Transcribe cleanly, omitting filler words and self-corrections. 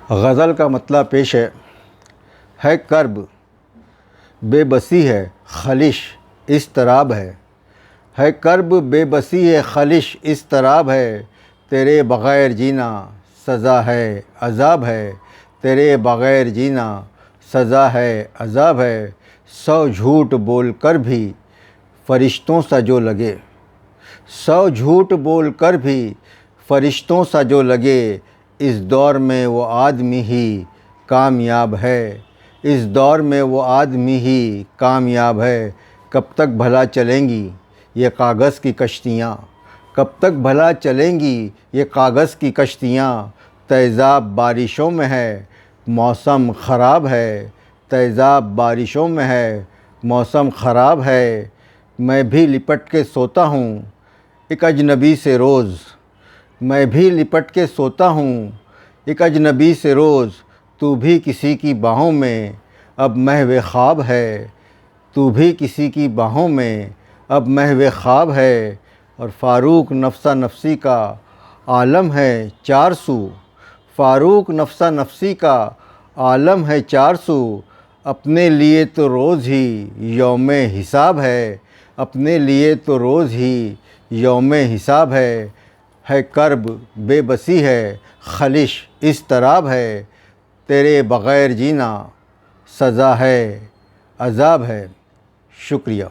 غزل کا مطلع پیش ہے کرب بے بسی ہے خلش اضطراب ہے کرب بے بسی ہے خلش اضطراب ہے تیرے بغیر جینا سزا ہے عذاب ہے تیرے بغیر جینا سزا ہے عذاب ہے سو جھوٹ بول کر بھی فرشتوں سا جو لگے سو جھوٹ بول کر بھی فرشتوں سا جو لگے اس دور میں وہ آدمی ہی کامیاب ہے اس دور میں وہ آدمی ہی کامیاب ہے کب تک بھلا چلیں گی یہ کاغذ کی کشتیاں کب تک بھلا چلیں گی یہ کاغذ کی کشتیاں تیزاب بارشوں میں ہے موسم خراب ہے تیزاب بارشوں میں ہے موسم خراب ہے میں بھی لپٹ کے سوتا ہوں ایک اجنبی سے روز میں بھی لپٹ کے سوتا ہوں ایک اجنبی سے روز تو بھی کسی کی باہوں میں اب محو خواب ہے تو بھی کسی کی باہوں میں اب محو خواب ہے اور فاروق نفسہ نفسی کا عالم ہے چار سو فاروق نفسہ نفسی کا عالم ہے چار سو اپنے لیے تو روز ہی یوم حساب ہے اپنے لیے تو روز ہی یوم حساب ہے کرب بے بسی ہے خلش اضطراب ہے تیرے بغیر جینا سزا ہے عذاب ہے شکریہ